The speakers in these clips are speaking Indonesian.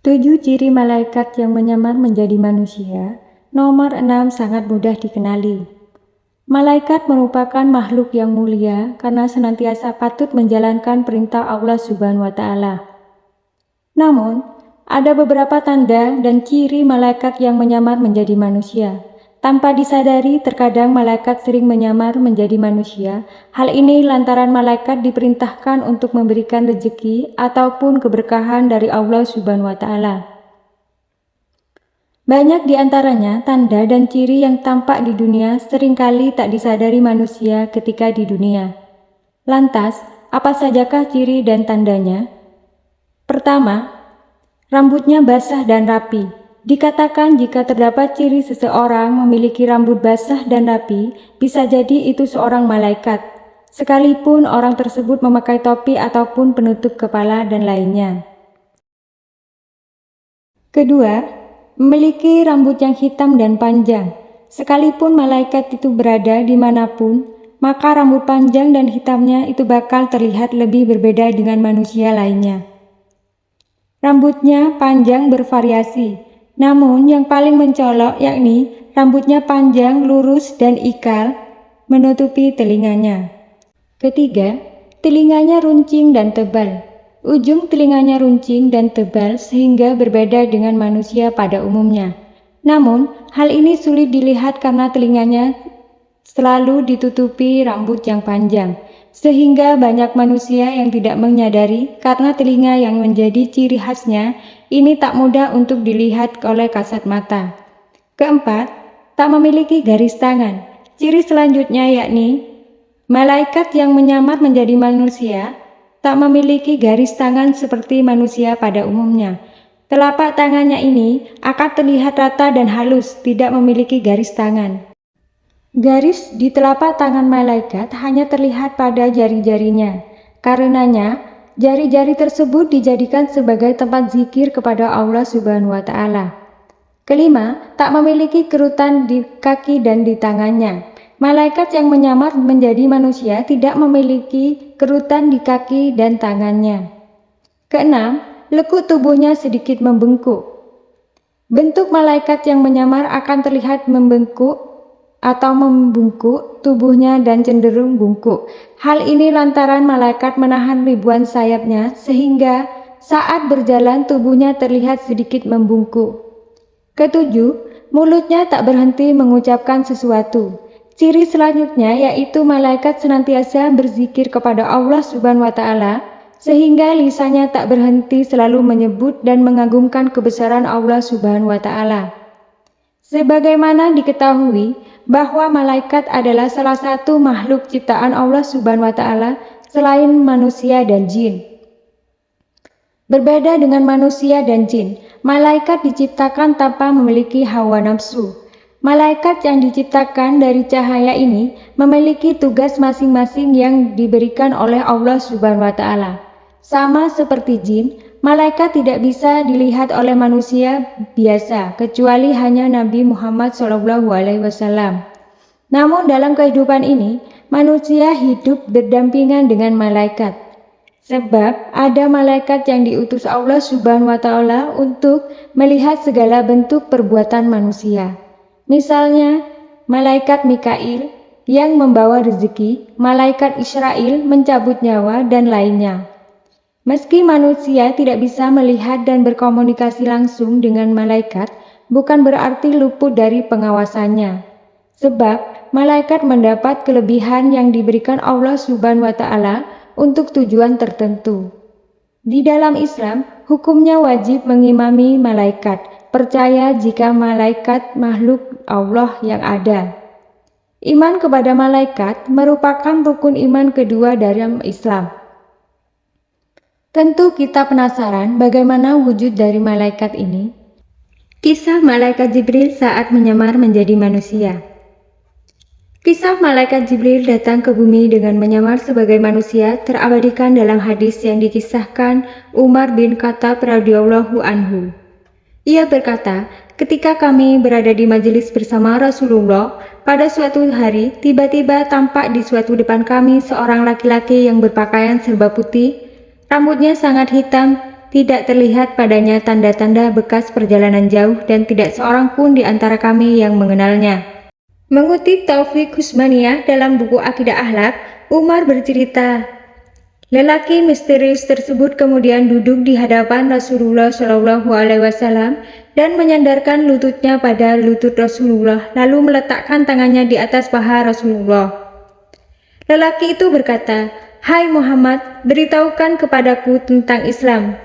7 ciri malaikat yang menyamar menjadi manusia. Nomor 6 sangat mudah dikenali. Malaikat merupakan makhluk yang mulia karena senantiasa patut menjalankan perintah Allah Subhanahu wa Ta'ala. Namun, ada beberapa tanda dan ciri malaikat yang menyamar menjadi manusia. Tanpa disadari, terkadang malaikat sering menyamar menjadi manusia. Hal ini lantaran malaikat diperintahkan untuk memberikan rezeki ataupun keberkahan dari Allah Subhanahu wa Ta'ala. Banyak di antaranya tanda dan ciri yang tampak di dunia seringkali tak disadari manusia ketika di dunia. Lantas, apa sajakah ciri dan tandanya? Pertama, rambutnya basah dan rapi. Dikatakan jika terdapat ciri seseorang memiliki rambut basah dan rapi, bisa jadi itu seorang malaikat, sekalipun orang tersebut memakai topi ataupun penutup kepala dan lainnya. Kedua, memiliki rambut yang hitam dan panjang. Sekalipun malaikat itu berada dimanapun, maka rambut panjang dan hitamnya itu bakal terlihat lebih berbeda dengan manusia lainnya. Rambutnya panjang bervariasi, namun yang paling mencolok yakni rambutnya panjang, lurus, dan ikal menutupi telinganya. Ketiga, telinganya runcing dan tebal. Ujung telinganya runcing dan tebal sehingga berbeda dengan manusia pada umumnya. Namun, hal ini sulit dilihat karena telinganya selalu ditutupi rambut yang panjang, sehingga banyak manusia yang tidak menyadari karena telinga yang menjadi ciri khasnya ini tak mudah untuk dilihat oleh kasat mata. Keempat, tak memiliki garis tangan. Ciri selanjutnya yakni malaikat yang menyamar menjadi manusia tak memiliki garis tangan seperti manusia pada umumnya. Telapak tangannya ini akan terlihat rata dan halus, tidak memiliki garis tangan. Garis di telapak tangan malaikat hanya terlihat pada jari-jarinya. Karenanya, jari-jari tersebut dijadikan sebagai tempat zikir kepada Allah Subhanahu wa Ta'ala. Kelima, tak memiliki kerutan di kaki dan di tangannya. Malaikat yang menyamar menjadi manusia tidak memiliki kerutan di kaki dan tangannya. Keenam, lekuk tubuhnya sedikit membengkuk. Bentuk malaikat yang menyamar akan terlihat membengkuk atau membungkuk tubuhnya dan cenderung bungkuk. Hal ini lantaran malaikat menahan ribuan sayapnya sehingga saat berjalan tubuhnya terlihat sedikit membungkuk. Ketujuh, mulutnya tak berhenti mengucapkan sesuatu. Ciri selanjutnya yaitu malaikat senantiasa berzikir kepada Allah Subhanahu wa Ta'ala sehingga lisannya tak berhenti selalu menyebut dan mengagungkan kebesaran Allah Subhanahu wa Ta'ala. Sebagaimana diketahui bahwa malaikat adalah salah satu makhluk ciptaan Allah Subhanahu wa Ta'ala selain manusia dan jin. Berbeda dengan manusia dan jin, malaikat diciptakan tanpa memiliki hawa nafsu. Malaikat yang diciptakan dari cahaya ini memiliki tugas masing-masing yang diberikan oleh Allah Subhanahu wa Ta'ala. Sama seperti jin, malaikat tidak bisa dilihat oleh manusia biasa kecuali hanya Nabi Muhammad SAW. Namun dalam kehidupan ini, manusia hidup berdampingan dengan malaikat. Sebab ada malaikat yang diutus Allah Subhanahu wa Ta'ala untuk melihat segala bentuk perbuatan manusia. Misalnya, malaikat Mikail yang membawa rezeki, malaikat Israel mencabut nyawa, dan lainnya. Meski manusia tidak bisa melihat dan berkomunikasi langsung dengan malaikat, bukan berarti luput dari pengawasannya. Sebab malaikat mendapat kelebihan yang diberikan Allah Subhanahu wa Ta'ala untuk tujuan tertentu. Di dalam Islam, hukumnya wajib mengimami malaikat, percaya jika malaikat makhluk Allah yang ada. Iman kepada malaikat merupakan rukun iman kedua dalam Islam. Tentu kita penasaran bagaimana wujud dari malaikat ini. Kisah malaikat Jibril saat menyamar menjadi manusia. Kisah malaikat Jibril datang ke bumi dengan menyamar sebagai manusia terabadikan dalam hadis yang dikisahkan Umar bin Khattab radhiyallahu anhu. Ia berkata, ketika kami berada di majelis bersama Rasulullah, pada suatu hari tiba-tiba tampak di suatu depan kami seorang laki-laki yang berpakaian serba putih, rambutnya sangat hitam, tidak terlihat padanya tanda-tanda bekas perjalanan jauh dan tidak seorang pun di antara kami yang mengenalnya. Mengutip Taufik Husmaniyah dalam buku Akidah Akhlak, Umar bercerita, lelaki misterius tersebut kemudian duduk di hadapan Rasulullah SAW dan menyandarkan lututnya pada lutut Rasulullah, lalu meletakkan tangannya di atas paha Rasulullah. Lelaki itu berkata, "Hai Muhammad, beritahukan kepadaku tentang Islam."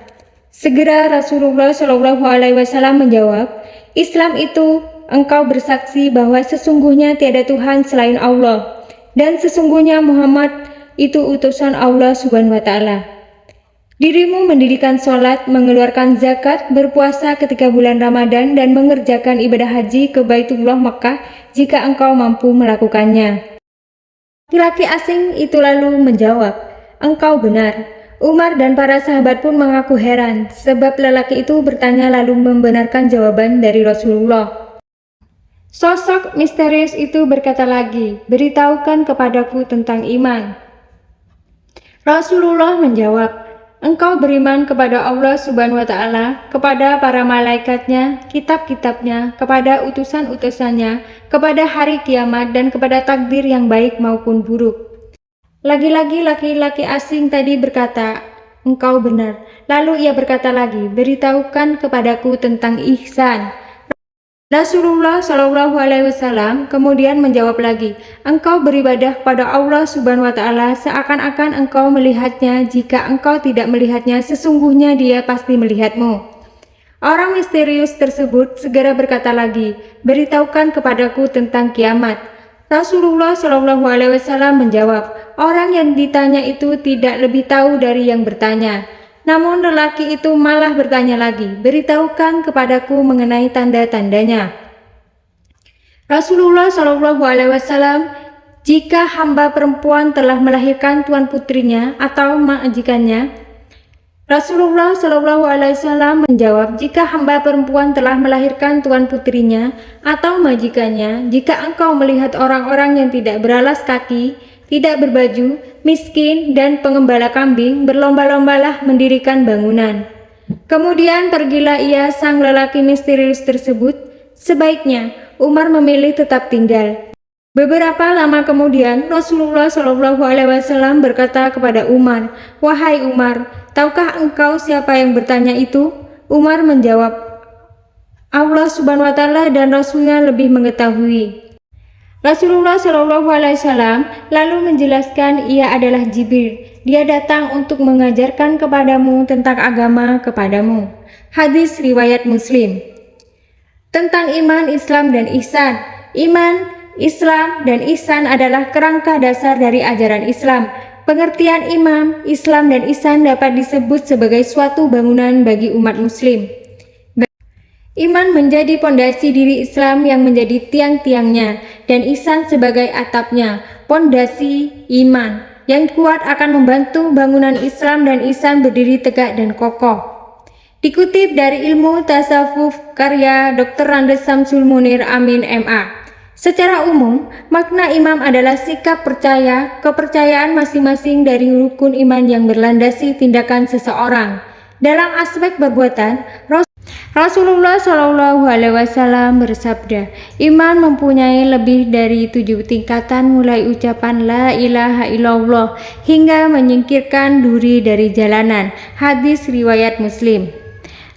Segera Rasulullah SAW menjawab, "Islam itu engkau bersaksi bahwa sesungguhnya tiada Tuhan selain Allah, dan sesungguhnya Muhammad itu utusan Allah Subhanahu wa Ta'ala. Dirimu mendirikan sholat, mengeluarkan zakat, berpuasa ketika bulan Ramadan, dan mengerjakan ibadah haji ke Baitullah Makkah jika engkau mampu melakukannya." Laki-laki asing itu lalu menjawab, "Engkau benar." Umar dan para sahabat pun mengaku heran, sebab lelaki itu bertanya lalu membenarkan jawaban dari Rasulullah. Sosok misterius itu berkata lagi, "Beritahukan kepadaku tentang iman." Rasulullah menjawab, "Engkau beriman kepada Allah Subhanahu wa Ta'ala, kepada para malaikatnya, kitab-kitabnya, kepada utusan-utusannya, kepada hari kiamat, dan kepada takdir yang baik maupun buruk." Lagi-lagi laki-laki asing tadi berkata, "Engkau benar." Lalu ia berkata lagi, "Beritahukan kepadaku tentang ihsan." Rasulullah SAW kemudian menjawab lagi, "Engkau beribadah pada Allah Subhanahu wa Ta'ala seakan-akan engkau melihatnya. Jika engkau tidak melihatnya, sesungguhnya Dia pasti melihatmu." Orang misterius tersebut segera berkata lagi, "Beritahukan kepadaku tentang kiamat." Rasulullah SAW menjawab, "Orang yang ditanya itu tidak lebih tahu dari yang bertanya." Namun lelaki itu malah bertanya lagi, "Beritahukan kepadaku mengenai tanda-tandanya." Rasulullah SAW, "Jika hamba perempuan telah melahirkan tuan putrinya atau majikannya." Rasulullah SAW menjawab, "Jika hamba perempuan telah melahirkan tuan putrinya atau majikannya, jika engkau melihat orang-orang yang tidak beralas kaki, tidak berbaju, miskin, dan pengembala kambing, berlomba-lombalah mendirikan bangunan." Kemudian pergilah ia sang lelaki misterius tersebut. Sebaiknya Umar memilih tetap tinggal. Beberapa lama kemudian Rasulullah SAW berkata kepada Umar, "Wahai Umar, tahukah engkau siapa yang bertanya itu?" Umar menjawab, "Allah Subhanahu wa Ta'ala dan Rasulnya lebih mengetahui." Rasulullah SAW lalu menjelaskan, "Ia adalah Jibril. Dia datang untuk mengajarkan kepadamu tentang agama kepadamu." Hadis riwayat Muslim. Tentang iman, Islam, dan ihsan. Iman, Islam, dan ihsan adalah kerangka dasar dari ajaran Islam. Pengertian iman, Islam, dan ihsan dapat disebut sebagai suatu bangunan bagi umat muslim. Iman menjadi pondasi diri Islam yang menjadi tiang-tiangnya, dan ihsan sebagai atapnya. Pondasi iman yang kuat akan membantu bangunan Islam dan ihsan berdiri tegak dan kokoh. Dikutip dari Ilmu Tasawuf karya Dr. Randes Samsul Munir Amin MA. Secara umum, makna imam adalah sikap percaya, kepercayaan masing-masing dari rukun iman yang berlandasi tindakan seseorang. Dalam aspek perbuatan, Rasulullah SAW bersabda, "Iman mempunyai lebih dari 7 tingkatan, mulai ucapan la ilaha illallah hingga menyingkirkan duri dari jalanan." Hadis riwayat Muslim.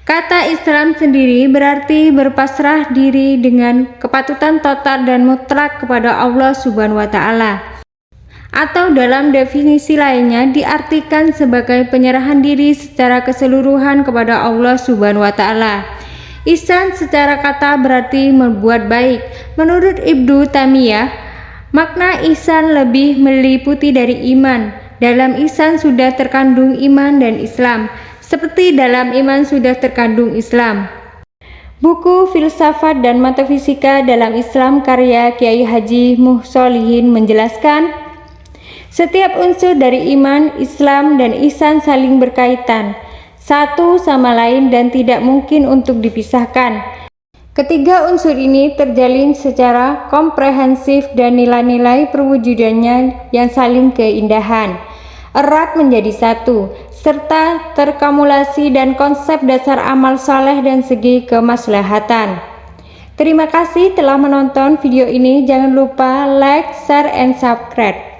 Kata Islam sendiri berarti berpasrah diri dengan kepatutan total dan mutlak kepada Allah Subhanahu wa Ta'ala. Atau dalam definisi lainnya diartikan sebagai penyerahan diri secara keseluruhan kepada Allah Subhanahu wa Ta'ala. Ihsan secara kata berarti membuat baik. Menurut Ibnu Taimiyah, makna ihsan lebih meliputi dari iman. Dalam ihsan sudah terkandung iman dan Islam, seperti dalam iman sudah terkandung Islam. Buku Filsafat dan Metafisika dalam Islam karya Kiai Haji Muhsolihin menjelaskan, setiap unsur dari iman, Islam, dan ihsan saling berkaitan satu sama lain dan tidak mungkin untuk dipisahkan. Ketiga unsur ini terjalin secara komprehensif dan nilai-nilai perwujudannya yang saling keindahan. erat menjadi satu, serta terkumulasi dan konsep dasar amal soleh dan segi kemaslahatan. Terima kasih telah menonton video ini. Jangan lupa like, share, and subscribe.